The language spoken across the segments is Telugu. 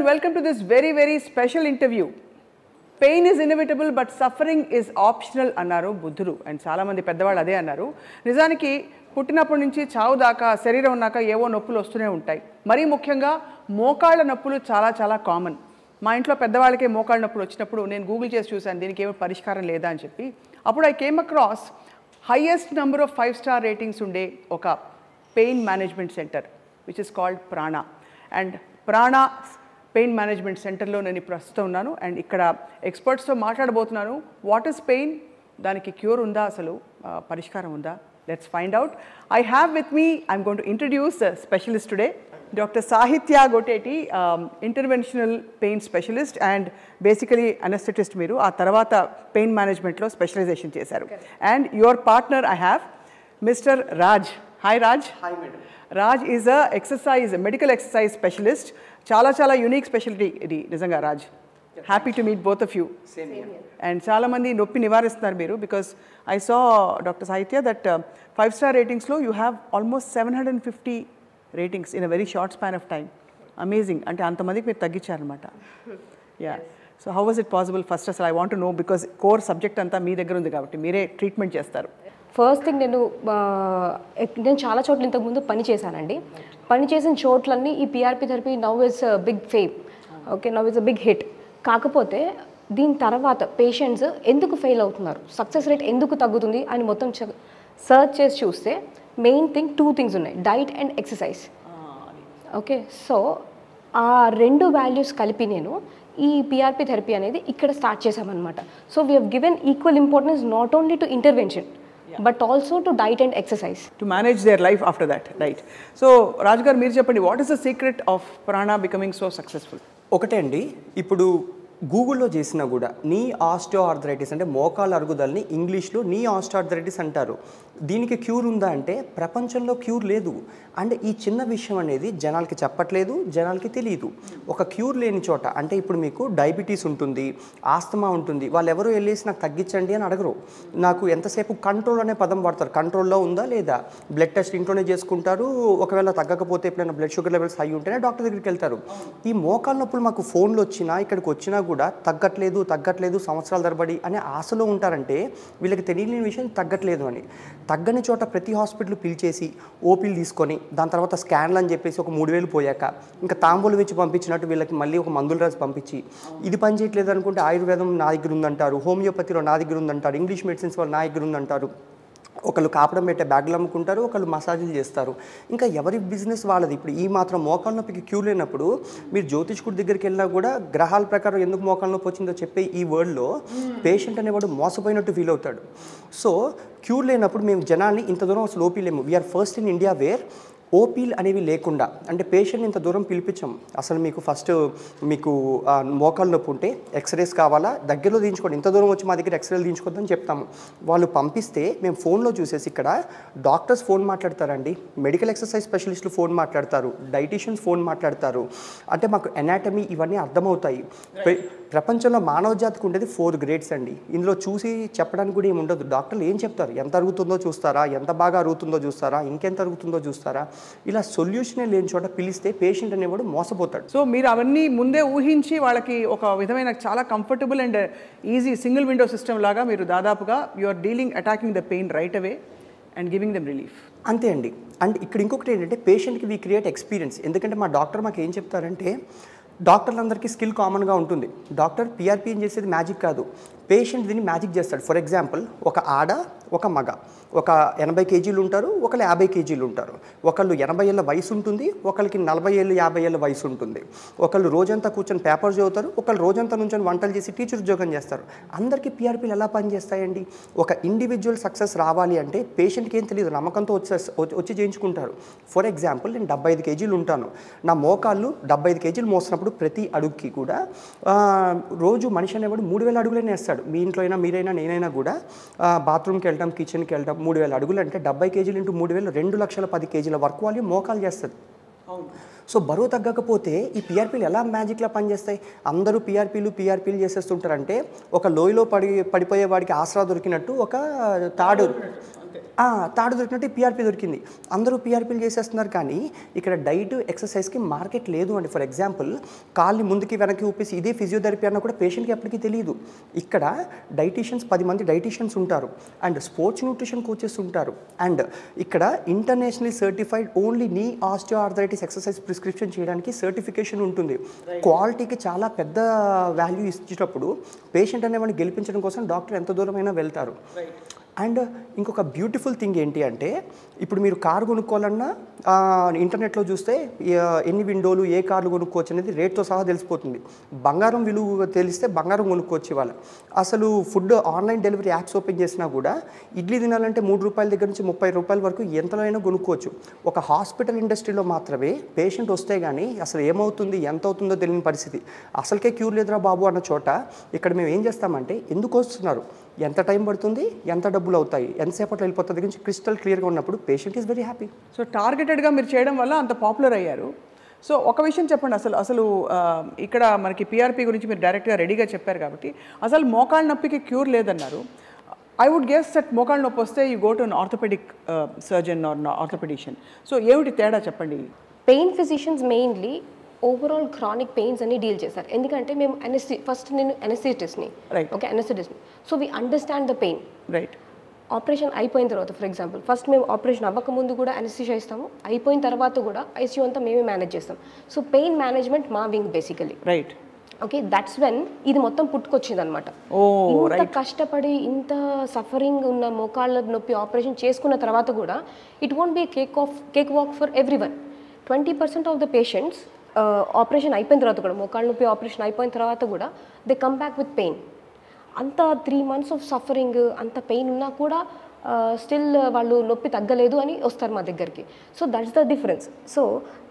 welcome to this very, very special interview. Pain is inevitable, but suffering is optional అన్నారు బుద్ధుడు. అండ్ చాలామంది పెద్దవాళ్ళు అదే అన్నారు. నిజానికి పుట్టినప్పటి నుంచి చావు దాకా శరీరం ఉన్నాక ఏవో నొప్పులు వస్తూనే ఉంటాయి. మరీ ముఖ్యంగా మోకాళ్ళ నొప్పులు చాలా చాలా కామన్. మా ఇంట్లో పెద్దవాళ్ళకే మోకాళ్ళ నొప్పులు వచ్చినప్పుడు నేను గూగుల్ చేసి చూశాను దీనికి ఏమో పరిష్కారం లేదా అని చెప్పి. అప్పుడు I came across highest number of 5-star ratings ఉండే ఒక pain management centre which is called Prana. And Prana pain management సెంటర్లో నేను ప్రస్తుతం ఉన్నాను. అండ్ ఇక్కడ ఎక్స్పర్ట్స్తో మాట్లాడబోతున్నాను. వాట్ ఈస్ పెయిన్, దానికి క్యూర్ ఉందా, అసలు పరిష్కారం ఉందా? Let's find out. I have with me, I'm going to introduce specialist today, doctor Sahithya Goteti, interventional pain specialist and basically anaesthetist. మీరు ఆ తర్వాత పెయిన్ మేనేజ్మెంట్లో స్పెషలైజేషన్ చేశారు. And your partner I have mister Raj. Hi Raj. Hi madam. Raj is medical exercise specialist. చాలా చాలా యూనిక్ స్పెషాలిటీ ఇది నిజంగా Raj. Happy to meet both of you. And చాలామంది నొప్పి నివారిస్తున్నారు మీరు, because I saw doctor Sahithya that 5-star రేటింగ్స్లో you have almost 750 ratings in a very short span of time. Amazing. అంటే అంతమందికి మీరు తగ్గించారనమాట. Yeah, so how was it possible? First అసలు I want to know, because core subject అంతా మీ దగ్గర ఉంది కాబట్టి మీరే ట్రీట్మెంట్ చేస్తారు. ఫస్ట్ థింగ్, నేను చాలా చోట్ల ఇంతకుముందు పని చేశానండి. పని చేసిన చోట్లన్నీ ఈ PRP therapy now is big fame. Okay, now is a big hit. కాకపోతే దీని తర్వాత పేషెంట్స్ ఎందుకు ఫెయిల్ అవుతున్నారు, సక్సెస్ రేట్ ఎందుకు తగ్గుతుంది అని మొత్తం సర్చ్ చేసి చూస్తే మెయిన్ థింగ్ 2 things ఉన్నాయి, diet and exercise. Okay, so ఆ 2 వాల్యూస్ కలిపి నేను ఈ పిఆర్పి థెరపీ అనేది ఇక్కడ స్టార్ట్ చేశామన్నమాట. So we have given equal importance not only to intervention but also to diet and exercise to manage their life after that, right? So Raj garu, meer cheppandi, what is the secret of prana becoming so successful? ఒకటే అండి, ఇప్పుడు గూగుల్లో చేసినా కూడా నీ ఆస్టియోఆర్థరైటిస్ అంటే మోకాళ్ళ అరుగుదలని ఇంగ్లీష్లో నీ ఆస్టియోఆర్థరైటిస్ అంటారు. దీనికి క్యూర్ ఉందా అంటే ప్రపంచంలో క్యూర్ లేదు. అండ్ ఈ చిన్న విషయం అనేది జనాలకి చెప్పట్లేదు, జనాలకి తెలియదు. ఒక క్యూర్ లేని చోట, అంటే ఇప్పుడు మీకు డయాబెటీస్ ఉంటుంది, ఆస్తమా ఉంటుంది, వాళ్ళు ఎవరో వెళ్ళేసి నాకు తగ్గించండి అని అడగరు. నాకు ఎంతసేపు కంట్రోల్ అనే పదం వాడతారు. కంట్రోల్లో ఉందా లేదా, బ్లడ్ టెస్ట్ ఇంట్లోనే చేసుకుంటారు. ఒకవేళ తగ్గకపోతే ఎప్పుడైనా బ్లడ్ షుగర్ లెవెల్స్ హై ఉంటేనే డాక్టర్ దగ్గరికి వెళ్తారు. ఈ మోకాళ్ళ నొప్పులు మాకు ఫోన్లో వచ్చినా ఇక్కడికి వచ్చినా కూడా తగ్గట్లేదు సంవత్సరాల తరబడి అనే ఆశలో ఉంటారంటే వీళ్ళకి తెలియని విషయం తగ్గట్లేదు అని. తగ్గని చోట ప్రతి హాస్పిటల్ పిలిచేసి ఓపీలు తీసుకొని దాని తర్వాత స్కాన్లు అని చెప్పేసి ఒక 3,000 పోయాక ఇంకా తాంబూలు ఇచ్చి పంపించినట్టు వీళ్ళకి మళ్ళీ ఒక మందులు రాసి పంపించి ఇది పని చేయట్లేదు అనుకుంటే ఆయుర్వేదం నా దగ్గర ఉందంటారు, హోమియోపతిలో నా దగ్గర ఉందంటారు, ఇంగ్లీష్ మెడిసిన్స్ వాళ్ళు నా దగ్గర ఉందంటారు. ఒకళ్ళు కాపడం పెట్టే బ్యాగులు అమ్ముకుంటారు, ఒకళ్ళు మసాజులు చేస్తారు. ఇంకా ఎవరి బిజినెస్ వాళ్ళది. ఇప్పుడు ఈ మాత్రం మోకాళ్ళ నొప్పికి క్యూ లేనప్పుడు మీరు జ్యోతిష్కుడి దగ్గరికి వెళ్ళినా కూడా గ్రహాల ప్రకారం ఎందుకు మోకాళ్ళ నొప్పి వచ్చిందో చెప్పే ఈ వరల్డ్లో పేషెంట్ అనేవాడు మోసపోయినట్టు ఫీల్ అవుతాడు. సో క్యూర్ లేనప్పుడు మేము జనాల్ని ఇంత దూరం అసలు ఓపీలేము. We're first in India where ఓపీలు అనేవి లేకుండా, అంటే పేషెంట్ ఇంత దూరం పిలిపించాం. అసలు మీకు ఫస్ట్ మీకు మోకాళ్ళ నొప్పి ఉంటే ఎక్స్రేస్ కావాలా, దగ్గరలో తీయించుకోండి, ఇంత దూరం వచ్చి మా దగ్గర ఎక్స్రేలు తీయించుకోవద్దని చెప్తాము. వాళ్ళు పంపిస్తే మేము ఫోన్లో చూసేసి, ఇక్కడ డాక్టర్స్ ఫోన్ మాట్లాడతారండి, మెడికల్ ఎక్సర్సైజ్ స్పెషలిస్టులు ఫోన్ మాట్లాడతారు, డైటీషియన్స్ ఫోన్ మాట్లాడతారు. అంటే మాకు ఎనాటమీ ఇవన్నీ అర్థమవుతాయి. ప్రపంచంలో మానవ జాతికి ఉండేది 4 grades అండి. ఇందులో చూసి చెప్పడానికి కూడా ఏమి ఉండదు. డాక్టర్లు ఏం చెప్తారు, ఎంత అరుగుతుందో చూస్తారా, ఎంత బాగా అరుగుతుందో చూస్తారా, ఇంకెంత అరుగుతుందో చూస్తారా, ఇలా సొల్యూషనే లేని చోట పిలిస్తే పేషెంట్ అనేవాడు మోసపోతాడు. సో మీరు అవన్నీ ముందే ఊహించి వాళ్ళకి ఒక విధమైన చాలా comfortable and easy single window system లాగా మీరు దాదాపుగా you are attacking the pain right away and giving them relief. అంతే అండి. అండ్ ఇక్కడ ఇంకొకటి ఏంటంటే పేషెంట్కి వీ క్రియేట్ ఎక్స్పీరియన్స్. ఎందుకంటే మా డాక్టర్ మాకు ఏం చెప్తారంటే, డాక్టర్లందరికీ స్కిల్ కామన్గా ఉంటుంది. డాక్టర్ పిఆర్పి ఏం చేసేది మ్యాజిక్ కాదు, పేషెంట్ దీన్ని మ్యాజిక్ చేస్తాడు. ఫర్ ఎగ్జాంపుల్, ఒక ఆడ ఒక మగ ఒక 80 kgs ఉంటారు, ఒకళ్ళు 50 kgs ఉంటారు. ఒకళ్ళు 80 ఏళ్ళ వయసు ఉంటుంది, ఒకళ్ళకి 40 ఏళ్ళు 50 ఏళ్ళ వయసు ఉంటుంది. ఒకళ్ళు రోజంతా కూర్చొని పేపర్ చదువుతారు, ఒకళ్ళు రోజంతా నుంచొని వంటలు చేసి టీచర్ ఉద్యోగం చేస్తారు. అందరికీ పిఆర్పీలు ఎలా పనిచేస్తాయండి? ఒక ఇండివిజువల్ సక్సెస్ రావాలి అంటే పేషెంట్కి ఏం తెలియదు, నమ్మకంతో వచ్చి చేయించుకుంటారు. ఫర్ ఎగ్జాంపుల్, నేను 75 kgs ఉంటాను, నా మోకాళ్ళు 75 kgs మోసినప్పుడు ప్రతి అడుగుకి కూడా రోజు మనిషి అనేవాడు 3,000 అడుగులనే వేస్తాడు. మీ ఇంట్లో అయినా మీరైనా నేనైనా కూడా బాత్రూమ్కి వెళ్ళడం, కిచెన్కి వెళ్ళడం, 3,000 అడుగులు అంటే 70 kgs into 3,000 2,10,000 kgs work volume మోకాలు చేస్తుంది. సో బరువు తగ్గకపోతే ఈ పిఆర్పీలు ఎలా మ్యాజిక్లా పనిచేస్తాయి? అందరూ పిఆర్పీలు చేసేస్తుంటారంటే ఒక లోయలో పడిపోయే వాడికి ఆసరా దొరికినట్టు ఒక తాడు తాడు దొరికినట్టు పీఆర్పీ దొరికింది, అందరూ పీఆర్పీలు చేసేస్తున్నారు. కానీ ఇక్కడ డైట్ ఎక్సర్సైజ్కి మార్కెట్ లేదు అండి. ఫర్ ఎగ్జాంపుల్ కాళ్ళని ముందుకి వెనక్కి ఊపేసి ఇదే ఫిజియోథెరపీ అన్న కూడా పేషెంట్కి ఎప్పటికీ తెలియదు. ఇక్కడ డైటీషియన్స్ 10 మంది డైటీషియన్స్ ఉంటారు, అండ్ స్పోర్ట్స్ న్యూట్రిషన్ కోచెస్ ఉంటారు, అండ్ ఇక్కడ ఇంటర్నేషనల్లీ సర్టిఫైడ్ ఓన్లీ నీ ఆస్టియోఆర్థరైటిస్ ఎక్సర్సైజ్ ప్రిస్క్రిప్షన్ చేయడానికి సర్టిఫికేషన్ ఉంటుంది. క్వాలిటీకి చాలా పెద్ద వాల్యూ ఇచ్చేటప్పుడు పేషెంట్ అనేవాడిని గెలిపించడం కోసం డాక్టర్ ఎంత దూరమైనా వెళ్తారు. అండ్ ఇంకొక బ్యూటిఫుల్ థింగ్ ఏంటి అంటే, ఇప్పుడు మీరు కారు కొనుక్కోవాలన్నా ఇంటర్నెట్లో చూస్తే ఎన్ని విండోలు ఏ కార్లు కొనుక్కోవచ్చు అనేది రేట్తో సహా తెలిసిపోతుంది. బంగారం విలువ తెలిస్తే బంగారం కొనుక్కోవచ్చు ఇవాళ. అసలు food online delivery apps open చేసినా కూడా ఇడ్లీ తినాలంటే ₹3 దగ్గర నుంచి ₹30 వరకు ఎంతలో అయినా కొనుక్కోవచ్చు. ఒక హాస్పిటల్ ఇండస్ట్రీలో మాత్రమే పేషెంట్ వస్తే కానీ అసలు ఏమవుతుంది ఎంత అవుతుందో తెలియని పరిస్థితి. అసలుకే క్యూర్ లేదురా బాబు అన్న చోట ఇక్కడ మేము ఏం చేస్తామంటే, ఎందుకు వస్తున్నారు, ఎంత టైం పడుతుంది, ఎంత డబ్బులు అవుతాయి, ఎంతసేపట్లో వెళ్ళిపోతుంది గురించి క్రిస్టల్ క్లియర్గా ఉన్నప్పుడు patient is very happy. So టార్గెటెడ్గా మీరు చేయడం వల్ల అంత పాపులర్ అయ్యారు. సో ఒక విషయం చెప్పండి, అసలు ఇక్కడ మనకి పీఆర్పీ గురించి మీరు డైరెక్ట్గా రెడీగా చెప్పారు కాబట్టి అసలు మోకాళ్ళ నొప్పికి క్యూర్ లేదన్నారు. ఐ వుడ్ గెస్ దట్ మోకాళ్ళ నొప్పి వస్తే you go to an orthopaedic surgeon or orthopaedician. So ఏమిటి తేడా చెప్పండి? Pain physicians mainly overall chronic pains అన్ని డీల్ చేస్తారు. ఎందుకంటే మేము ఫస్ట్ నేను అనెస్థెటిస్ట్ని, ఓకే, అనెస్థెటిస్ట్ని. So we understand the pain. Right. Operation అయిపోయిన తర్వాత, ఫర్ ఎగ్జాంపుల్ ఫస్ట్ మేము ఆపరేషన్ అవ్వకముందు కూడా అనెస్థిషియా ఇస్తాము, అయిపోయిన తర్వాత కూడా ఐసీయూ అంతా మేమే మేనేజ్ చేస్తాం. సో పెయిన్ మేనేజ్మెంట్ మా wing basically. Right. Okay, that's when ఇది మొత్తం పుట్టుకొచ్చింది అనమాట. ఇంత కష్టపడి ఇంత సఫరింగ్ ఉన్న మోకాళ్ళ నొప్పి ఆపరేషన్ చేసుకున్న తర్వాత కూడా it won't be cake walk for every one. 20% of the patients operation అయిపోయిన తర్వాత కూడా, మోకాళ్ళ నొప్పి ఆపరేషన్ అయిపోయిన తర్వాత కూడా they come back with pain. అంత 3 months ఆఫ్ సఫరింగ్, అంత పెయిన్ ఉన్నా కూడా స్టిల్ వాళ్ళు నొప్పి తగ్గలేదు అని వస్తారు మా దగ్గరికి. So that's the difference. So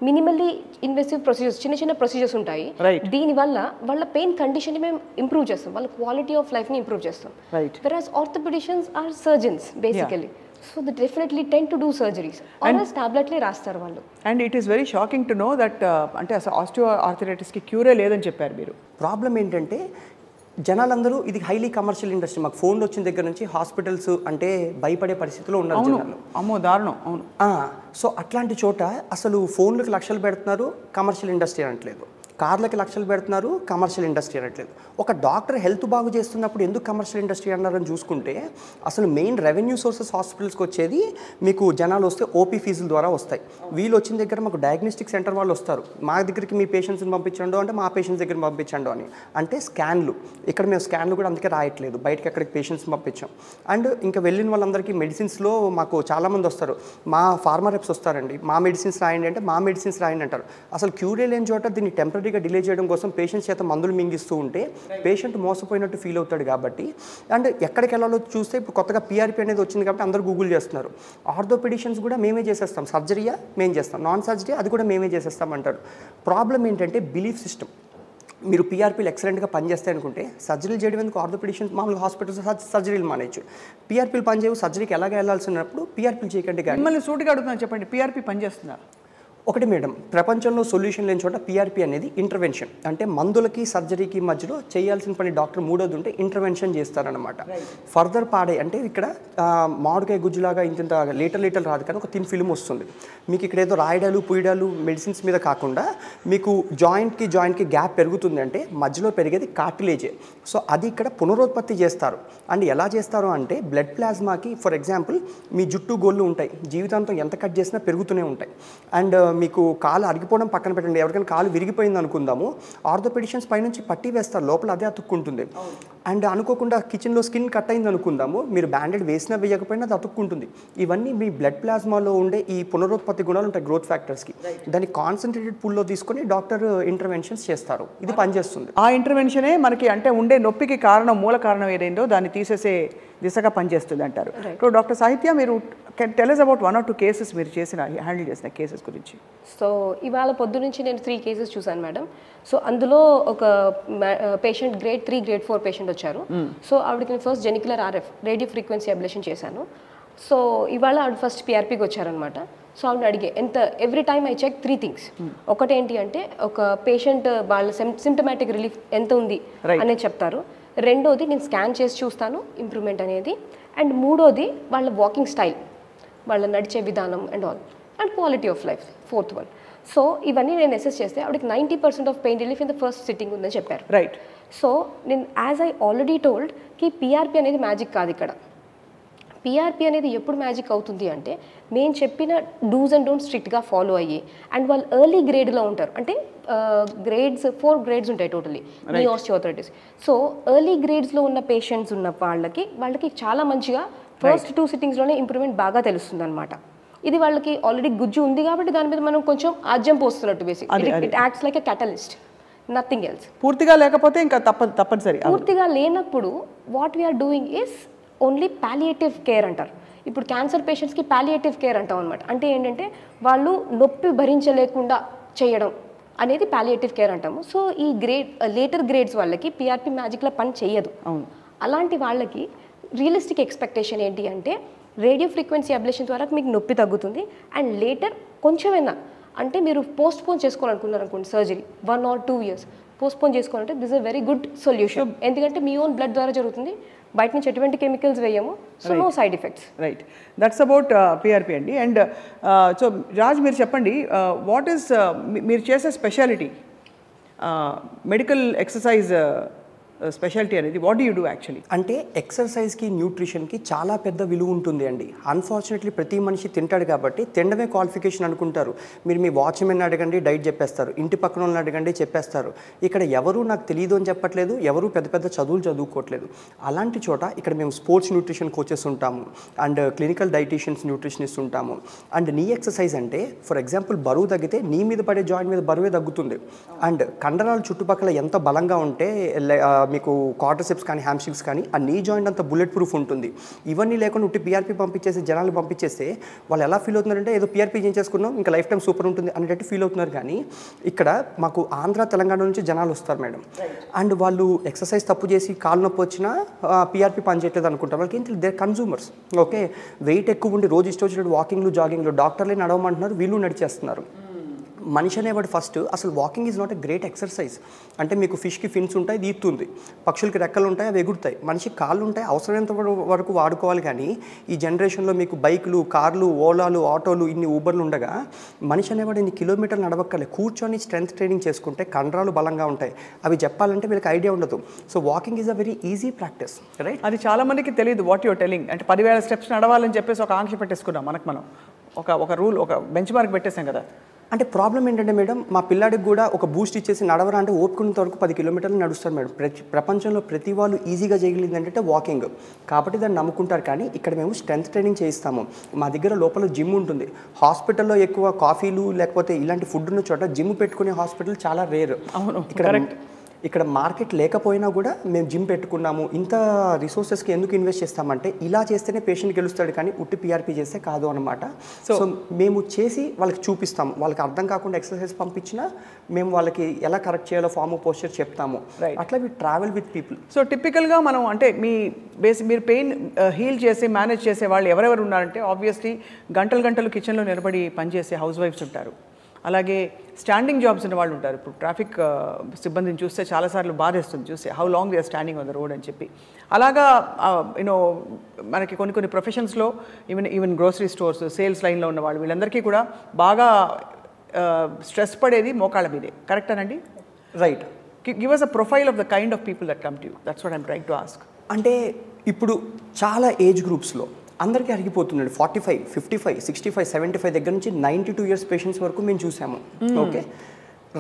minimally invasive procedures, చిన్న చిన్న ప్రొసీజర్స్ ఉంటాయి. దీనివల్ల వాళ్ళ పెయిన్ కండిషన్ని మేము ఇంప్రూవ్ చేస్తాం, వాళ్ళ క్వాలిటీ ఆఫ్ లైఫ్ని ఇంప్రూవ్ చేస్తాం. Whereas orthopaedicians are surgeons basically. So they definitely tend to do surgeries or else tabletలే రాస్తారు వాళ్ళు. And it is very shocking to know that అంటే అసలు ఆస్టియోఆర్థరైటిస్కి క్యూరే లేదని చెప్పారు మీరు. ప్రాబ్లం ఏంటంటే జనాలందరూ ఇది హైలీ కమర్షియల్ ఇండస్ట్రీ. మాకు ఫోన్లు వచ్చిన దగ్గర నుంచి హాస్పిటల్స్ అంటే భయపడే పరిస్థితిలో ఉన్నారు జనాలు. అమ్మో దారుణం. అవును. సో అట్లాంటి చోట అసలు ఫోన్లకు లక్షలు పెడుతున్నారు, కమర్షియల్ ఇండస్ట్రీ అనట్లేదు. కార్లకి లక్షలు పెడుతున్నారు, కమర్షియల్ ఇండస్ట్రీ అనట్లేదు. ఒక డాక్టర్ హెల్త్ బాగు చేస్తున్నప్పుడు ఎందుకు కమర్షియల్ ఇండస్ట్రీ అన్నారని చూసుకుంటే, అసలు మెయిన్ రెవెన్యూ సోర్సెస్ హాస్పిటల్స్కి వచ్చేది మీకు జనాలు వస్తే ఓపీ ఫీజుల ద్వారా వస్తాయి. వీళ్ళు వచ్చిన దగ్గర మాకు డయాగ్నోస్టిక్ సెంటర్ వాళ్ళు వస్తారు, మా దగ్గరికి మీ పేషెంట్స్ని పంపించండు అంటే మా పేషెంట్స్ దగ్గర పంపించండు అని. అంటే స్కాన్లు, ఇక్కడ మేము స్కాన్లు కూడా అందుకే రాయట్లేదు, బయటకి ఎక్కడికి పేషెంట్స్ని పంపించాం. అండ్ ఇంకా వెళ్ళిన వాళ్ళందరికీ మెడిసిన్స్లో మాకు చాలామంది వస్తారు, మా ఫార్మా రెప్స్ వస్తారండి, మా మెడిసిన్స్ రాయండి అంటే మా మెడిసిన్స్ రాయండి అంటారు. అసలు క్యూరే లేని చోట దీన్ని టెంపరీ డిలే చేయడం కోసం పేషెంట్స్ చేత మందులు మింగిస్తూ ఉంటే పేషెంట్ మోసపోయినట్టు ఫీల్ అవుతాడు. కాబట్టి అండ్ ఎక్కడికి వెళ్ళాలో చూస్తే ఇప్పుడు కొత్తగా పీఆర్పీ అనేది వచ్చింది కాబట్టి అందరూ గూగుల్ చేస్తున్నారు. ఆర్థోపెడిషియన్స్ కూడా మేమే చేసేస్తాం, సర్జరీయా మేము చేస్తాం, నాన్ సర్జరీ అది కూడా మేమే చేసేస్తాం అంటారు. ప్రాబ్లం ఏంటంటే బిలీఫ్ సిస్టమ్. మీరు పీఆర్పీలు ఎక్సలెంట్గా పనిచేస్తాయి అనుకుంటే సర్జరీలు చేయడం ఎందుకు? ఆర్థోపెడిషియన్స్ మామూలుగా హాస్పిటల్స్ సర్జరీలు మానేయచ్చు. పీఆర్పీలు పనిచేయవు, సర్జరీకి ఎలాగ వెళ్ళాల్సినప్పుడు పీఆర్పీలు చేయకండి. కానీ మిమ్మల్ని సూటిగా అడుగుతున్నాను, చెప్పండి, పీఆర్పీ పనిచేస్తున్నారు? ఒకటి మేడం, ప్రపంచంలో సొల్యూషన్ లేని చోట పీఆర్పీ అనేది ఇంటర్వెన్షన్. అంటే మందులకి సర్జరీకి మధ్యలో చేయాల్సిన పని డాక్టర్ మూడోది ఉంటే ఇంటర్వెన్షన్ చేస్తారనమాట. ఫర్దర్ పాడే అంటే ఇక్కడ మామిడికాయ గుజ్జులాగా ఇంత లీటర్ రాదు, కానీ ఒక థిన్ ఫిల్మ్ వస్తుంది మీకు. ఇక్కడ ఏదో రాయడాలు పుయ్యడాలు మెడిసిన్స్ మీద కాకుండా మీకు జాయింట్కి గ్యాప్ పెరుగుతుంది అంటే మధ్యలో పెరిగేది కార్టిలేజే. సో అది ఇక్కడ పునరుత్పత్తి చేస్తారు. అండ్ ఎలా చేస్తారు అంటే బ్లడ్ ప్లాస్మాకి, ఫర్ ఎగ్జాంపుల్ మీ జుట్టు గోళ్ళు ఉంటాయి, జీవితాంతం ఎంత కట్ చేసినా పెరుగుతూనే ఉంటాయి. అండ్ మీకు కాలు అరిగిపోవడం పక్కన పెట్టండి, ఎవరికైనా కాలు విరిగిపోయింది అనుకుందాము, ఆర్థోపెడిషియన్స్ పైనుంచి పట్టి వేస్తారు, లోపల అదే అతుక్కుంటుంది. అండ్ అనుకోకుండా కిచెన్లో స్కిన్ కట్ అయింది అనుకుందాము, మీరు బ్యాండేడ్ వేసినా వేయకపోయినా అది అతుక్కుంటుంది. ఇవన్నీ మీ బ్లడ్ ప్లాస్మాలో ఉండే ఈ పునరుత్పత్తి గుణాలు ఉంటాయి గ్రోత్ ఫ్యాక్టర్స్కి. దాన్ని కాన్సన్ట్రేటెడ్ పూల్లో తీసుకొని డాక్టర్ ఇంటర్వెన్షన్స్ చేస్తారు. ఇది పనిచేస్తుంది. ఆ ఇంటర్వెన్షనే మనకి అంటే ఉండే నొప్పికి కారణం, మూల కారణం ఏదైందో దాన్ని తీసేసే దిశగా పనిచేస్తుంది అంటారు. ఇప్పుడు డాక్టర్ సాహిత్య, మీరు can tell us about 1 or 2 cases మీరు హ్యాండిల్ చేసిన కేసెస్ గురించి. సో ఇవాళ పొద్దు నుంచి నేను 3 కేసెస్ చూసాను మేడం. సో అందులో ఒక పేషెంట్ గ్రేడ్ 3 గ్రేడ్ 4 పేషెంట్ వచ్చారు. సో ఆవిడకి నేను first genicular RF radio frequency ablation చేశాను. సో ఇవాళ ఆవిడ ఫస్ట్ పీఆర్పీకి వచ్చారనమాట. సో ఆవిడ అడిగే every time I check 3 things. ఒకటేంటి అంటే ఒక పేషెంట్ వాళ్ళ సిమ్టమాటిక్ రిలీఫ్ ఎంత ఉంది అనేది చెప్తారు. రెండోది నేను స్కాన్ చేసి చూస్తాను ఇంప్రూవ్మెంట్ అనేది. అండ్ మూడోది వాళ్ళ వాకింగ్ స్టైల్, వాళ్ళ నడిచే విధానం and all, and quality of life, fourth one. So ఇవన్నీ నేను అసెస్ చేస్తే ఆవిడకి 90% of pain relief in the first sitting ఉందని చెప్పారు. రైట్. సో నేను యాజ్ ఐ ఆల్రెడీ టోల్డ్ కి పిఆర్పి అనేది మ్యాజిక్ కాదు. ఇక్కడ పిఆర్పి అనేది ఎప్పుడు మ్యాజిక్ అవుతుంది అంటే నేను చెప్పిన డూస్ అండ్ డోంట్స్ స్ట్రిక్ట్గా ఫాలో అయ్యి, అండ్ వాళ్ళు ఎర్లీ గ్రేడ్లో ఉంటారు. అంటే గ్రేడ్స్ 4 గ్రేడ్స్ ఉంటాయి టోటలీ నీ ఆస్టియోఆర్థరైటిస్. సో ఎర్లీ గ్రేడ్స్లో ఉన్న పేషెంట్స్ ఉన్న వాళ్ళకి చాలా మంచిగా ఫస్ట్ 2 సిట్టింగ్స్లోనే ఇంప్రూవ్మెంట్ బాగా తెలుస్తుంది అనమాట. ఇది వాళ్ళకి ఆల్రెడీ గుజ్జు ఉంది కాబట్టి దాని మీద మనం కొంచెం ఆజ్యం పోస్తున్నట్టు basic. It acts like a catalyst, nothing else. పూర్తిగా లేకపోతే ఇంకా తప్పనిసరి. పూర్తిగా లేనప్పుడు what we're doing is only palliative care అంటారు. ఇప్పుడు క్యాన్సర్ పేషెంట్స్కి పాలియేటివ్ కేర్ అంటాం అనమాట. అంటే ఏంటంటే వాళ్ళు నొప్పి భరించలేకుండా చేయడం అనేది పాలియేటివ్ కేర్ అంటాము. సో ఈ లేటర్ గ్రేడ్స్ వాళ్ళకి పిఆర్పి మ్యాజిక్లో పని చేయదు. అలాంటి వాళ్ళకి రియలిస్టిక్ ఎక్స్పెక్టేషన్ ఏంటి అంటే రేడియో ఫ్రీక్వెన్సీ అబ్లేషన్ ద్వారా మీకు నొప్పి తగ్గుతుంది, అండ్ లేటర్ కొంచెమైనా అంటే మీరు పోస్ట్పోన్ చేసుకోవాలనుకున్నారు అనుకోండి సర్జరీ 1 or 2 years పోస్ట్పోన్ చేసుకోవాలంటే this a very good solution. ఎందుకంటే మీ ఓన్ బ్లడ్ ద్వారా జరుగుతుంది, బయట నుంచి ఎటువంటి కెమికల్స్ వేయము, so no side effects. Right, that's about PRP అండి. అండ్ సో రాజ్ మీరు చెప్పండి, వాట్ ఈస్ మీరు చేసే స్పెషాలిటీ మెడికల్ ఎక్సర్సైజ్ స్పెషాలిటీ అనేది, what do you do actually? అంటే ఎక్సర్సైజ్కి న్యూట్రిషన్కి చాలా పెద్ద విలువ ఉంటుంది అండి. అన్ఫార్చునేట్లీ ప్రతి మనిషి తింటాడు కాబట్టి తినడమే క్వాలిఫికేషన్ అనుకుంటారు. మీరు మీ వాచ్మెన్ అడగండి డైట్ చెప్పేస్తారు, ఇంటి పక్కన వాళ్ళని అడగండి చెప్పేస్తారు. ఇక్కడ ఎవరు నాకు తెలియదు అని చెప్పట్లేదు, ఎవరు పెద్ద పెద్ద చదువులు చదువుకోవట్లేదు. అలాంటి చోట ఇక్కడ మేము స్పోర్ట్స్ న్యూట్రిషన్ కోచెస్ ఉంటాము, అండ్ క్లినికల్ డైటీషియన్స్ న్యూట్రిషనిస్ట్ ఉంటాము. అండ్ నీ ఎక్సర్సైజ్ అంటే ఫర్ ఎగ్జాంపుల్ బరువు తగ్గితే నీ మీద పడే జాయింట్ మీద బరువే తగ్గుతుంది. అండ్ కండరాలు చుట్టుపక్కల ఎంత బలంగా ఉంటే మీకు క్వాడ్రిసెప్స్ కానీ హ్యామ్స్ట్రింగ్స్ కానీ ఆ నీ జాయింట్ అంతా బుల్లెట్ ప్రూఫ్ ఉంటుంది. ఇవన్నీ లేకుండా ఉట్టి పిఆర్పి పంపించేసి జనాలు పంపించేస్తే వాళ్ళు ఎలా ఫీల్ అవుతున్నారంటే ఏదో పిఆర్పి చేసుకున్నాం ఇంకా లైఫ్ టైం సూపర్ ఉంటుంది అనేటట్టు ఫీల్ అవుతున్నారు. కానీ ఇక్కడ మాకు ఆంధ్ర తెలంగాణ నుంచి జనాలు వస్తారు మేడం, అండ్ వాళ్ళు ఎక్సర్సైజ్ తప్పు చేసి కాలు నొప్పి వచ్చినా పిఆర్పి పనిచేయట్లేదు అనుకుంటారు. వాళ్ళకి ఏంటి దే కన్సూమర్స్. ఓకే, వెయిట్ ఎక్కువ ఉండి రోజు ఇష్టం వచ్చినట్టు వాకింగ్లు జాగింగ్లు డాక్టర్లే నడవమంటున్నారు, వీళ్ళు నడిచేస్తున్నారు. మనిషి అనేవాడు ఫస్ట్ అసలు walking is not a great exercise. అంటే మీకు ఫిష్కి ఫిన్స్ ఉంటాయి, ఇది ఈతుంది, పక్షులకి రెక్కలు ఉంటాయి, అవి ఎగురుతాయి, మనిషికి కాళ్ళు ఉంటాయి, అవసరమైనంత వరకు వాడుకోవాలి. కానీ ఈ జనరేషన్లో మీకు బైకులు, కార్లు, ఓలాలు, ఆటోలు, ఇన్ని ఊబర్లు ఉండగా మనిషి అనేవాడు ఇన్ని కిలోమీటర్లు నడవక్కలే, కూర్చొని స్ట్రెంత్ ట్రైనింగ్ చేసుకుంటే కండరాలు బలంగా ఉంటాయి. అవి చెప్పాలంటే వీళ్ళకి ఐడియా ఉండదు. So walking is a very easy practice, right? అది చాలా మందికి తెలియదు వాట్ యువర్ టెలింగ్. అంటే 10,000 స్టెప్స్ నడవాలని చెప్పేసి ఒక ఆంక్ష పెట్టేసుకున్నాం మనం, ఒక రూల్, ఒక బెంచ్ మార్క్ పెట్టేసాం కదా. అంటే ప్రాబ్లం ఏంటంటే మేడం, మా పిల్లాడికి కూడా ఒక బూస్ట్ ఇచ్చేసి నడవరా అంటే ఓపుకున్నంత వరకు 10 కిలోమీటర్లు నడుస్తారు మేడం. ప్రపంచంలో ప్రతి వాళ్ళు ఈజీగా చేయగలిగింది ఏంటంటే వాకింగ్, కాబట్టి దాన్ని నమ్ముకుంటారు. కానీ ఇక్కడ మేము స్ట్రెంత్ ట్రైనింగ్ చేయిస్తాము. మా దగ్గర లోపల జిమ్ ఉంటుంది. హాస్పిటల్లో ఎక్కువ కాఫీలు లేకపోతే ఇలాంటి ఫుడ్ ఉన్న చోట జిమ్ పెట్టుకునే హాస్పిటల్ చాలా రేర్. అవును, ఇక్కడ మార్కెట్ లేకపోయినా కూడా మేము జిమ్ పెట్టుకున్నాము. ఇంత రిసోర్సెస్కి ఎందుకు ఇన్వెస్ట్ చేస్తామంటే ఇలా చేస్తేనే పేషెంట్ గెలుస్తాడు, కానీ ఉట్టి పిఆర్పి చేస్తే కాదు అనమాట. సో మేము చేసి వాళ్ళకి చూపిస్తాము. వాళ్ళకి అర్థం కాకుండా ఎక్సర్సైజ్ పంపించినా మేము వాళ్ళకి ఎలా కరెక్ట్ చేయాలో ఫామ్ పోస్చర్ చెప్తాము. అట్లా we travel with people. So టిపికల్గా మనం అంటే మీరు పెయిన్ హీల్ చేసి మేనేజ్ చేసే వాళ్ళు ఎవరెవరు ఉన్నారంటే ఆబ్వియస్లీ గంటలు కిచెన్లో నిలబడి పనిచేసే హౌస్ వైఫ్స్ ఉంటారు, అలాగే స్టాండింగ్ జాబ్స్ ఉన్న వాళ్ళు ఉంటారు. ఇప్పుడు ట్రాఫిక్ సిబ్బందిని చూస్తే చాలాసార్లు బాధేస్తుంది చూస్తే, how long they are standing on the road అని చెప్పి. అలాగా యూనో మనకి కొన్ని ప్రొఫెషన్స్లో ఈవెన్ గ్రోసరీ స్టోర్స్, సేల్స్ లైన్లో ఉన్న వాళ్ళు, వీళ్ళందరికీ కూడా బాగా స్ట్రెస్ పడేది మోకాళ్ళ మీదే. కరెక్టేనండి? Right. Give us a profile of the kind of people that come to you. That's what I'm trying to ask. అంటే ఇప్పుడు చాలా ఏజ్ గ్రూప్స్లో అందరికీ అరిగిపోతున్నాడు. 45, 55, 65, 75 దగ్గర నుంచి 92 years పేషెంట్స్ వరకు మేము చూసాము. ఓకే,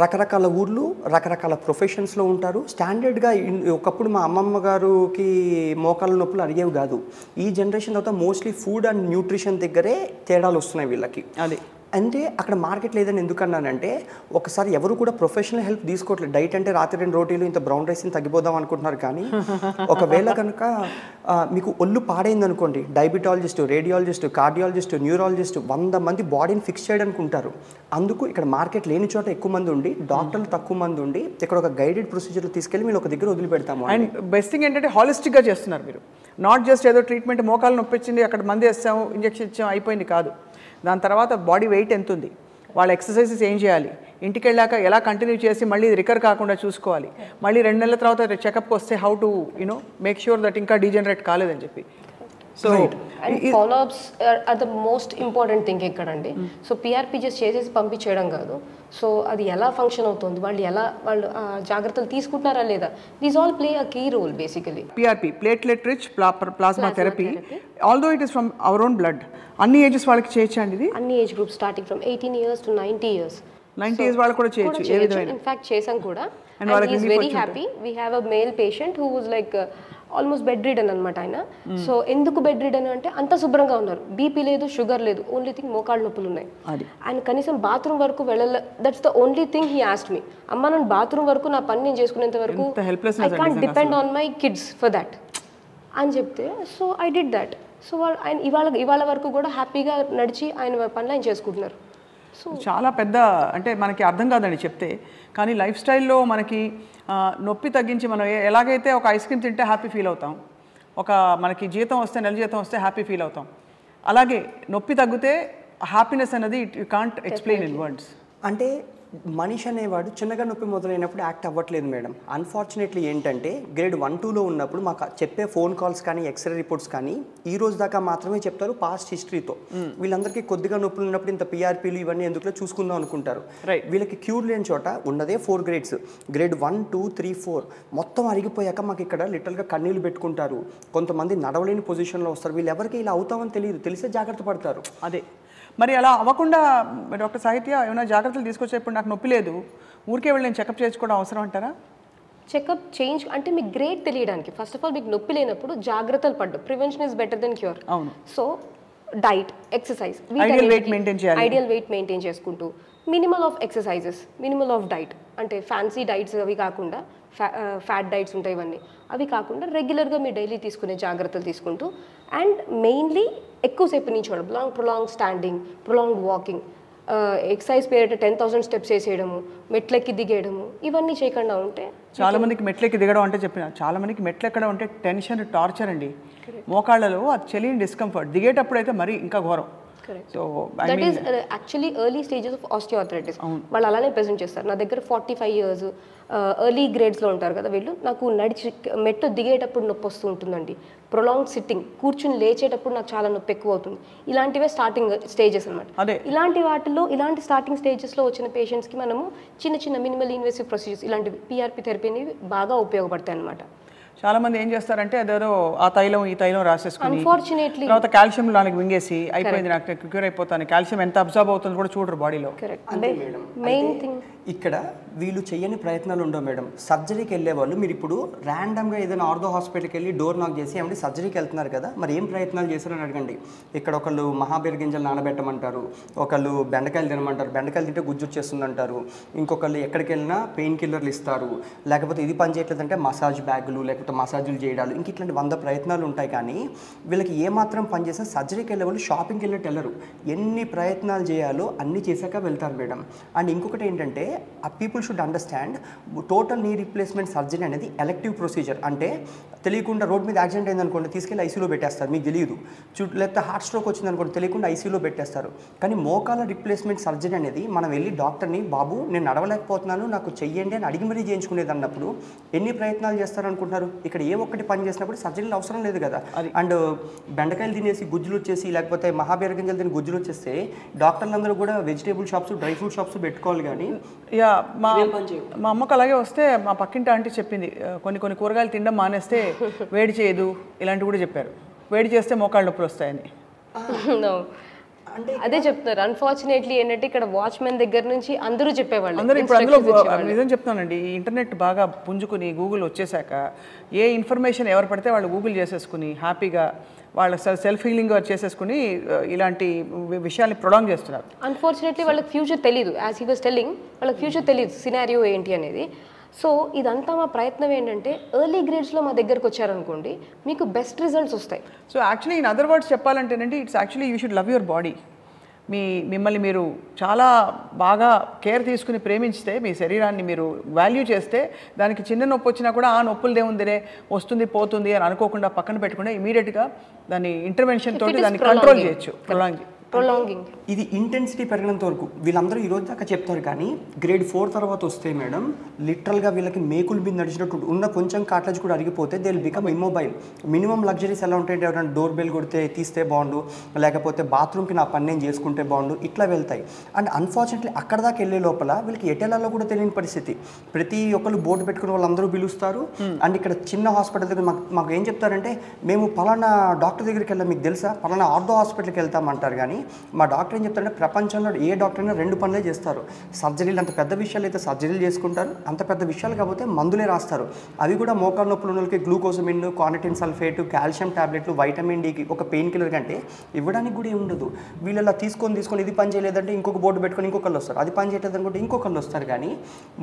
రకరకాల ఊర్లు, రకరకాల ప్రొఫెషన్స్లో ఉంటారు. స్టాండర్డ్గా ఒకప్పుడు మా అమ్మమ్మ గారికి మోకాళ్ళ నొప్పులు అడిగేవి కాదు. ఈ జనరేషన్ తర్వాత మోస్ట్లీ ఫుడ్ అండ్ న్యూట్రిషన్ దగ్గరే తేడాలు వస్తున్నాయి వీళ్ళకి. అది అంటే అక్కడ మార్కెట్ లేదని ఎందుకన్నానంటే ఒకసారి ఎవరు కూడా ప్రొఫెషనల్ హెల్ప్ తీసుకోవట్లేదు. డైట్ అంటే రాత్రి 2 రోటీలు ఇంత బ్రౌన్ రైస్ని తగ్గిపోదాం అనుకుంటున్నారు. కానీ ఒకవేళ కనుక మీకు ఒళ్ళు పాడైంది అనుకోండి, డయాబెటాలజిస్ట్, రేడియాలజిస్ట్, కార్డియాలజిస్ట్, న్యూరాలజిస్ట్ 100 మంది బాడీని ఫిక్స్ చేయడానికి ఉంటారు. అందుకు ఇక్కడ మార్కెట్ లేని చోట ఎక్కువ మంది ఉండి, డాక్టర్లు తక్కువ మంది ఉండి, ఇక్కడ ఒక గైడెడ్ ప్రొసీజర్ తీసుకెళ్ళి మీరు ఒక దగ్గర వదిలిపెడతాము. అండ్ బెస్ట్ థింగ్ ఏంటంటే హాలిస్టిక్గా చేస్తున్నారు మీరు. నాట్ జస్ట్ ఏదో ట్రీట్మెంట్ మోకాలు నొప్పి వచ్చింది అక్కడ మంది వేస్తాము, ఇంజెక్షన్ ఇచ్చాము, అయిపోయింది కాదు. దాని తర్వాత బాడీ వెయిట్ ఎంత ఉంది, వాళ్ళ ఎక్సర్సైజెస్ ఏం చేయాలి, ఇంటికి వెళ్ళాక ఎలా కంటిన్యూ చేసి మళ్ళీ రికవర్ కాకుండా చూసుకోవాలి, మళ్ళీ 2 నెలల తర్వాత చెకప్కి వస్తే how to make sure that ఇంకా డీజనరేట్ కాలేదని చెప్పి. So and follow ups are the most important thing ఇక్కడండి. సో పిఆర్పి జస్ట్ చేసేసి పంపించేయడం కాదు. సో అది ఎలా ఫంక్షన్ అవుతుంది, వాళ్ళు జాగ్రత్తలు తీసుకుంటున్నారా లేదా, these all play a key role basically. PRP platelet rich plasma therapy, although it is from our own blood. అన్ని ఏజెస్ వాళ్ళకి చేయొచ్చా అండి ఇది? అన్ని age group starting from 18 years to 90 years. 90 years వాళ్ళు కూడా చేయొచ్చు ఏ విధమైన? ఇన్ఫాక్ట్ చేసాం కూడా. And he is very happy. We have a male patient who was like almost bed ridden అనమాట ఆయన. సో ఎందుకు బెడ్ రిడన్ అంటే అంత శుభ్రంగా ఉన్నారు, బీపీ లేదు, షుగర్ లేదు, ఓన్లీ థింగ్ మోకాళ్ళ నొప్పులు ఉన్నాయి. ఆయన కనీసం బాత్రూమ్ వరకు వెళ్ళలే. That's the only thing he asked me, అమ్మ నేను బాత్రూమ్ వరకు నా పని నేను చేసుకునేంత వరకు I can't depend on my kids for that అని చెప్తే, so I did that. So ఆయన ఇవాళ వరకు కూడా హ్యాపీగా నడిచి ఆయన పనులు ఆయన చేసుకుంటున్నారు. సో చాలా పెద్ద అంటే మనకి అర్థం కాదండి చెప్తే, కానీ లైఫ్ స్టైల్లో మనకి నొప్పి తగ్గించి మనం ఎలాగైతే ఒక ఐస్ క్రీమ్ తింటే హ్యాపీ ఫీల్ అవుతాం, ఒక మనకి జీతం వస్తే నెల జీతం వస్తే హ్యాపీ ఫీల్ అవుతాం, అలాగే నొప్పి తగ్గితే హ్యాపీనెస్ అనేది you can't explain in words. అంటే మనిషి అనేవాడు చిన్నగా నొప్పి మొదలైనప్పుడు యాక్ట్ అవ్వట్లేదు మేడం. అన్ఫార్చునేట్లీ ఏంటంటే గ్రేడ్ 1-2లో ఉన్నప్పుడు మాకు చెప్పే ఫోన్ కాల్స్ కానీ ఎక్స్రే రిపోర్ట్స్ కానీ ఈ రోజు దాకా మాత్రమే చెప్తారు పాస్ట్ హిస్టరీతో. వీళ్ళందరికీ కొద్దిగా నొప్పులు ఉన్నప్పుడు ఇంత పిఆర్పీలు ఇవన్నీ ఎందుకులో చూసుకుందాం అనుకుంటారు. వీళ్ళకి క్యూర్ లేని చోట ఉన్నదే 4 grades, గ్రేడ్ 1, 2, 3, 4 మొత్తం అరిగిపోయాక మాకు ఇక్కడ లిటరల్గా కన్నీళ్ళు పెట్టుకుంటారు. కొంతమంది నడవలేని పొజిషన్లో వస్తారు. వీళ్ళు ఎవరికి ఇలా అవుతామని తెలియదు, తెలిసే జాగ్రత్త పడతారు. అదే మరి అలా అవ్వకుండా డాక్టర్ సాహిత్య ఏమైనా జాగ్రత్తలు తీసుకొచ్చేప్పుడు నాకు నొప్పి లేదు, ఊరికే వెళ్ళి నేను చెకప్ చేసుకోవడం అవసరం అంటారా? చెకప్ చేంజ్ అంటే మీకు గ్రేడ్ తెలియడానికి ఫస్ట్ ఆఫ్ ఆల్ మీకు నొప్పి లేనప్పుడు జాగ్రత్తలు పడ్డు. Prevention is better than cure. అవును. So diet, exercise, ideal weight maintain చేయాలి. ఐడియల్ వెయిట్ మెయింటైన్ చేసుకుంటూ minimal of exercises, minimal of diet, అంటే ఫ్యాన్సీ డైట్స్ అవి కాకుండా ఫ్యాట్ డైట్స్ ఉంటాయి ఇవన్నీ, అవి కాకుండా రెగ్యులర్గా మీ డైలీ తీసుకునే జాగ్రత్తలు తీసుకుంటూ, అండ్ మెయిన్లీ ఎక్కువసేపు నిల్చోవడం, prolong standing, prolong walking, exercise period 10,000 steps వేసేయడము, మెట్లెక్కి దిగేయడము, ఇవన్నీ చేయకుండా ఉంటే. చాలా మందికి మెట్లెక్కి దిగడం అంటే చెప్పిన, చాలా మందికి మెట్లు ఎక్కడం అంటే టెన్షన్, టార్చర్ అండి. మోకాళ్ళలో అది తెలియని డిస్కంఫర్ట్, దిగేటప్పుడు అయితే మరీ ఇంకా ఘోరం. So that is actually early stages of osteoarthritis. వాళ్ళు అలానే ప్రెజెంట్ చేస్తారు. నా దగ్గర 45 years ఎర్లీ గ్రేడ్స్లో ఉంటారు కదా వీళ్ళు, నాకు నడిచి మెట్టు దిగేటప్పుడు నొప్పి వస్తూ ఉంటుందండి, ప్రొలాంగ్ సిట్టింగ్, కూర్చుని లేచేటప్పుడు నాకు చాలా నొప్పి ఎక్కువ అవుతుంది. ఇలాంటివే స్టార్టింగ్ స్టేజెస్ అనమాట. ఇలాంటి వాటిల్లో, ఇలాంటి స్టార్టింగ్ స్టేజెస్లో వచ్చిన పేషెంట్స్కి మనము చిన్న మినిమల్ ఇన్వేసివ్ ప్రొసీజర్స్, ఇలాంటివి పిఆర్పి థెరపీ అనేవి బాగా ఉపయోగపడతాయి అనమాట. చాలా మంది ఏం చేస్తారంటే అదేదో ఆ తైలం ఈ తైలం రాసేసుకుని అన్ఫార్చునేట్లీ తర్వాత కాల్షియం దానికి మింగేసి అయిపోయింది నాకు క్యూర్ అయిపోతాను, కాల్షియం ఎంత అబ్జర్వ్ అవుతుందో కూడా చూడరు బాడీలో. అంటే మెయిన్ థింగ్ ఇక్కడ వీళ్ళు చేయని ప్రయత్నాలు ఉండవు మేడం. సర్జరీకి వెళ్ళే వాళ్ళు మీరు ఇప్పుడు ర్యాండమ్గా ఏదైనా ఆర్థో హాస్పిటల్కి వెళ్ళి డోర్ నాక్ చేసి ఏమంటే సర్జరీకి వెళ్తున్నారు కదా మరి ఏం ప్రయత్నాలు చేశారని అడగండి. ఇక్కడ ఒకళ్ళు మహాబీర్ గింజలు నానబెట్టమంటారు, ఒకళ్ళు బెండకాయలు తినమంటారు, బెండకాయలు తింటే గుజ్జు వచ్చేస్తుంది అంటారు, ఇంకొకళ్ళు ఎక్కడికి వెళ్ళినా పెయిన్ కిల్లర్లు ఇస్తారు, లేకపోతే ఇది పని చేయట్లేదంటే మసాజ్ బ్యాగులు లేకపోతే మసాజులు చేయడాలు, ఇంక ఇట్లాంటి 100 ప్రయత్నాలు ఉంటాయి. కానీ వీళ్ళకి ఏమాత్రం పని చేసినా సర్జరీకి వెళ్ళే వాళ్ళు షాపింగ్కి వెళ్ళినట్టు వెళ్ళరు. ఎన్ని ప్రయత్నాలు చేయాలో అన్నీ చేశాక వెళ్తారు మేడం. అండ్ ఇంకొకటి ఏంటంటే ఆ people should understand total knee replacement surgery అనేది ఎలెక్టివ్ ప్రొసీజర్. అంటే తెలియకుండా రోడ్ మీద యాక్సిడెంట్ అయిందనుకోండి తీసుకెళ్ళి ఐసీయూలో పెట్టేస్తారు, మీకు తెలియదు. లేకపోతే హార్ట్ స్ట్రోక్ వచ్చిందనుకోండి తెలియకుండా ఐసీయూలో పెట్టేస్తారు. కానీ మోకాల రీప్లేస్మెంట్ సర్జరీ అనేది మనం వెళ్ళి డాక్టర్ని బాబు నేను నడవలేకపోతున్నాను నాకు చెయ్యండి అని అడిగి మరీ చేయించుకునేది అన్నప్పుడు ఎన్ని ప్రయత్నాలు చేస్తారనుకుంటున్నారు. ఇక్కడ ఏ ఒక్కటి పని చేసినప్పుడు సర్జరీలు అవసరం లేదు కదా. అండ్ బెండకాయలు తినేసి గుజ్జులు వచ్చేసి లేకపోతే మహాబీర గింజలు తిని గుజ్జులు వచ్చేస్తే డాక్టర్లందరూ కూడా vegetable shops dry fruit shops పెట్టుకోవాలి. కానీ మా అమ్మకు అలాగే వస్తే మా పక్కింటి ఆంటీ చెప్పింది కొన్ని కూరగాయలు తినడం మానేస్తే వేడి చేయదు ఇలాంటివి కూడా చెప్పారు. వేడి చేస్తే మోకాళ్ళ నొప్పులు వస్తాయని. అదే చెప్తున్నారు. అన్ఫార్చునేట్లీ ఏంటంటే ఇక్కడ వాచ్మెన్ దగ్గర నుంచి అందరూ చెప్పేవాళ్ళు. అందరూ ఇప్పుడు అందులో నిజం చెప్తానండి, ఈ ఇంటర్నెట్ బాగా పుంజుకుని గూగుల్ వచ్చేసాక ఏ ఇన్ఫర్మేషన్ ఎవరు పడితే వాళ్ళు గూగుల్ చేసేసుకుని హ్యాపీగా వాళ్ళ సెల్ఫ్ హీలింగ్ చేసేసుకుని ఇలాంటి విషయాల్ని ప్రొలాంగ్ చేస్తున్నారు. అన్ఫార్చునేట్లీ వాళ్ళకి ఫ్యూచర్ తెలియదు. యాజ్ హీ వాజ్ టెల్లింగ్ వాళ్ళకి ఫ్యూచర్ తెలియదు సినారియో ఏంటి అనేది. సో ఇదంతా మా ప్రయత్నం ఏంటంటే ఎర్లీ గ్రేడ్స్లో మా దగ్గరకు వచ్చారనుకోండి మీకు బెస్ట్ రిజల్ట్స్ వస్తాయి. So actually in other words చెప్పాలంటేనండి it's actually you should love your body. మిమ్మల్ని మీరు చాలా బాగా కేర్ తీసుకుని ప్రేమించితే మీ శరీరాన్ని మీరు వాల్యూ చేస్తే దానికి చిన్న నొప్పి వచ్చినా కూడా ఆ నొప్పులదే ఉందిరే వస్తుంది పోతుంది అని అనుకోకుండా పక్కన పెట్టుకుంటే ఇమీడియట్గా దాన్ని ఇంటర్వెన్షన్ తోటి దాన్ని కంట్రోల్ చేయొచ్చు. ప్రొలాంగింగ్. ఇది ఇంటెన్సిటీ పెరిగినంత వరకు వీళ్ళందరూ ఈ రోజు దాకా చెప్తారు, కానీ గ్రేడ్ 4 తర్వాత వస్తే మేడం లిటరల్గా వీళ్ళకి మేకుల మీద నడిచినట్టు ఉన్న కొంచెం కాట్లేజ్ కూడా అరిగిపోతే they will become immobile. Minimum luxuries ఎలా ఉంటాయంటే ఎవరైనా డోర్ బెల్ కొడితే తీస్తే బాగుండు, లేకపోతే బాత్రూమ్కి నా పని నేను చేసుకుంటే బాగుండు, ఇట్లా వెళ్తాయి. అండ్ అన్ఫార్చునేట్లీ అక్కడ దాకా వెళ్ళే లోపల వీళ్ళకి ఎటెలాలో కూడా తెలియని పరిస్థితి. ప్రతి ఒక్కరు బోర్డు పెట్టుకుని వాళ్ళందరూ పిలుస్తారు. అండ్ ఇక్కడ చిన్న హాస్పిటల్ దగ్గర మాకు ఏం చెప్తారంటే, మేము పలానా డాక్టర్ దగ్గరికి వెళ్ళాం, మీకు తెలుసా పలానా ఆర్థో హాస్పిటల్కి వెళ్తామంటారు. కానీ మా డాక్టర్ ఏం చెప్తారంటే, ప్రపంచంలో ఏ డాక్టర్ అయినా 2 పనులే చేస్తారు. సర్జరీలు, అంత పెద్ద విషయాలు అయితే సర్జరీలు చేసుకుంటారు, అంత పెద్ద విషయాలు కాకపోతే మందులే రాస్తారు. అవి కూడా మోకాలు నొప్పుల వాళ్ళకి గ్లూకోజమిన్, కార్నిటిన్ సల్ఫేట్, కాల్షియం టాబ్లెట్లు, వైటమిన్ డికి ఒక పెయిన్ కిల్లర్ కంటే ఇవ్వడానికి కూడా ఏమి ఉండదు. వీళ్ళు అలా తీసుకొని ఇది పని చేయలేదంటే ఇంకొక బోర్డు పెట్టుకొని ఇంకొకళ్ళు వస్తారు, అది పని చేయలేదు అనుకుంటే ఇంకొకళ్ళు వస్తారు. కానీ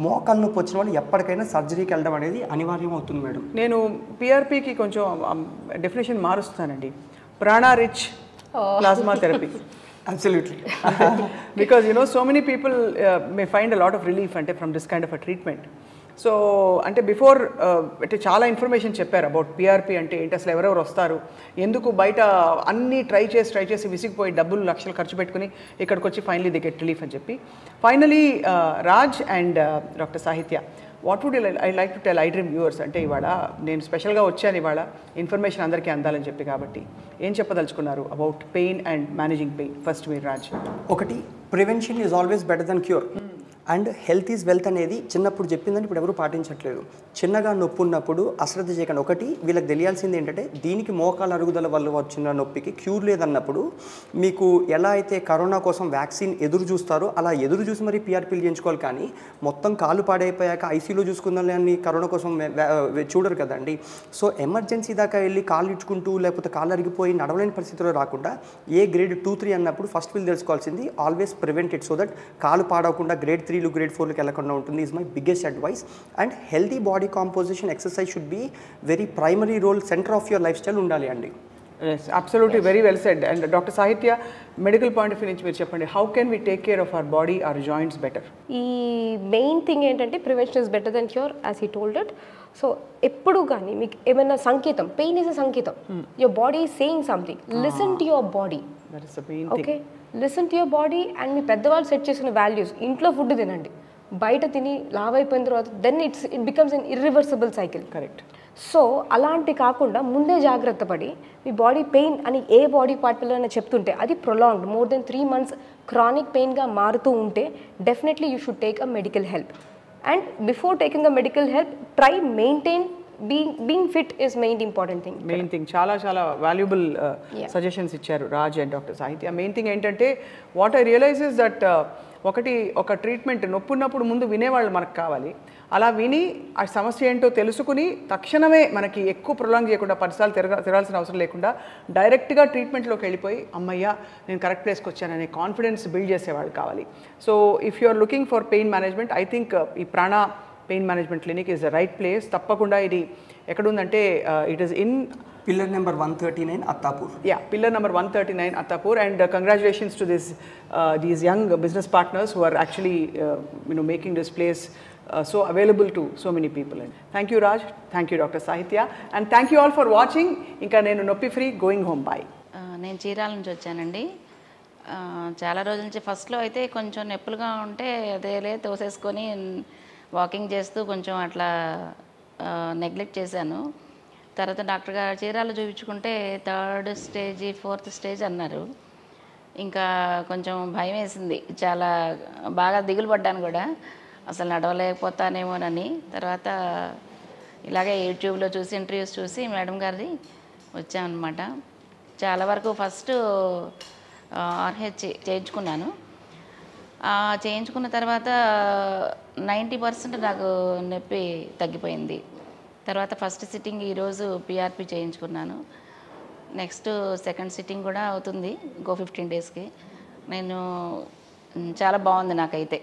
మోకాలు నొప్పి వచ్చిన వాళ్ళు ఎప్పటికైనా సర్జరీకి వెళ్ళడం అనేది అనివార్యం అవుతుంది మేడం. నేను పిఆర్పికి కొంచెం డెఫినేషన్ మారుస్తానండి. Prana rich plasma therapy. Absolutely. Because so many people may find a lot of relief from this kind of a treatment. So అంటే బిఫోర్ అంటే చాలా ఇన్ఫర్మేషన్ చెప్పారు అబౌట్ పిఆర్పి అంటే ఏంటి, అసలు ఎవరెవరు వస్తారు, ఎందుకు బయట అన్నీ ట్రై చేసి విసిగిపోయి డబ్బులు లక్షలు ఖర్చు పెట్టుకుని ఇక్కడికి వచ్చి ఫైనలీ దే గెట్ రిలీఫ్ అని చెప్పి. Finally Raj and doctor Sahitya, what would I like to tell I dream viewers, అంటే ఇవాళ నేను స్పెషల్గా వచ్చాను ఇవాళ ఇన్ఫర్మేషన్ అందరికీ అందాలని చెప్పి, కాబట్టి ఏం చెప్పదలుచుకున్నారు about pain and managing pain? First మీరు రాజ్. ఒకటి, prevention is always better than cure. And health is wealth అనేది చిన్నప్పుడు చెప్పిందని ఇప్పుడు ఎవరు పాటించట్లేదు. చిన్నగా నొప్పి ఉన్నప్పుడు అశ్రద్ధ చేయకండి. ఒకటి, వీళ్ళకి తెలియాల్సింది ఏంటంటే, దీనికి మోకాల అరుగుదల వల్ల వచ్చిన నొప్పికి క్యూర్ లేదన్నప్పుడు మీకు ఎలా అయితే కరోనా కోసం వ్యాక్సిన్ ఎదురు చూస్తారో అలా ఎదురు చూసి మరి పిఆర్పీలు చేయించుకోవాలి. కానీ మొత్తం కాలు పాడైపోయాక ఐసీయూలో చూసుకుందాం అని కరోనా కోసం చూడరు కదండి. సో ఎమర్జెన్సీ దాకా వెళ్ళి కాళ్ళు ఇచ్చుకుంటూ లేకపోతే కాళ్ళు అరిగిపోయి నడవలేని పరిస్థితిలో రాకుండా ఏ గ్రేడ్ 2, 3 అన్నప్పుడు ఫస్ట్ వీళ్ళు తెలుసుకోవాల్సింది always prevent it, so that కాలు పాడకుండా గ్రేడ్ 3లు గ్రేడ్ 4లకు వెళ్ళకుండా ఉంటుంది. Is my biggest advice. And healthy body composition, exercise should be very primary role, centre of your lifestyle ఉండాలి అండి. Absolutely, very well said. And doctor Sahitya, medical point of view నుంచి మీరు చెప్పండి, how can we take care of our body, our joints better? ఈ మెయిన్ థింగ్ ఏంటంటే prevention is better than cure, as he told it. So ఎప్పుడు కానీ మీకు ఏమైనా సంకేతం, పెయిన్ ఇస్ అ సంకేతం, your body is saying something, listen to your body. Okay, listen to your body. And మీ పెద్దవాళ్ళు సెట్ చేసిన వాల్యూస్, ఇంట్లో ఫుడ్ తినండి, బయట తిని లావ్ అయిపోయిన తర్వాత then it becomes an irreversible cycle. Correct. So అలాంటి కాకుండా ముందే జాగ్రత్త పడి మీ బాడీ పెయిన్ అని ఏ బాడీ పార్ట్లోనే చెప్తుంటే అది prolonged more than 3 months chronic పెయిన్గా మారుతూ ఉంటే definitely you should take a medical help. And before taking a medical help try maintain being fit is main important thing. Main thing, చాలా వాల్యుబుల్ సజెషన్స్ ఇచ్చారు Raj and doctor Sahithya. Main thing ఏంటంటే, what I realise is that ఒక ట్రీట్మెంట్ నొప్పి ఉన్నప్పుడు ముందు వినేవాళ్ళు మనకు కావాలి. అలా విని ఆ సమస్య ఏంటో తెలుసుకుని తక్షణమే మనకి ఎక్కువ ప్రొలాంగ్ చేయకుండా 10 సార్లు తిరగాల్సిన అవసరం లేకుండా డైరెక్ట్గా ట్రీట్మెంట్లోకి వెళ్ళిపోయి అమ్మయ్య నేను కరెక్ట్ ప్లేస్కి వచ్చాననే కాన్ఫిడెన్స్ బిల్డ్ చేసేవాళ్ళు కావాలి. So if you are looking for pain management, I think ఈ Prana pain management clinic is the right place. తప్పకుండా ఇది ఎక్కడుందంటే it is in pillar number 139 Attapur. Yeah, pillar number 139 Attapur, and congratulations to these young business partners who are actually making this place so available to so many people. And thank you Raj, thank you Dr. Sahitya, and thank you all for watching. Inka nenu noppi free going home. Bye. నేను చీరాల నుంచి వచ్చానండి. చాలా రోజుల నుంచి ఫస్ట్లో అయితే కొంచెం నొప్పులుగా ఉంటే అదేలే తోసేసుకొని వాకింగ్ చేస్తూ కొంచెం అట్లా నెగ్లెక్ట్ చేశాను. తర్వాత డాక్టర్ గారు చీరాలు చూపించుకుంటే 3rd stage 4th stage అన్నారు. ఇంకా కొంచెం భయం వేసింది, చాలా బాగా దిగులు పడ్డాను కూడా, అసలు నడవలేకపోతానేమోనని. తర్వాత ఇలాగే యూట్యూబ్లో చూసి ఇంటర్వ్యూస్ చూసి మేడం గారిది వచ్చామన్నమాట. చాలా వరకు ఫస్ట్ RH చేయించుకున్నాను. చేయించుకున్న తర్వాత 90% నాకు నొప్పి తగ్గిపోయింది. తర్వాత ఫస్ట్ సిట్టింగ్ ఈరోజు పిఆర్పి చేయించుకున్నాను. నెక్స్ట్ 2nd సిట్టింగ్ కూడా అవుతుంది ఇంకో 15 daysకి. చాలా బాగుంది నాకైతే.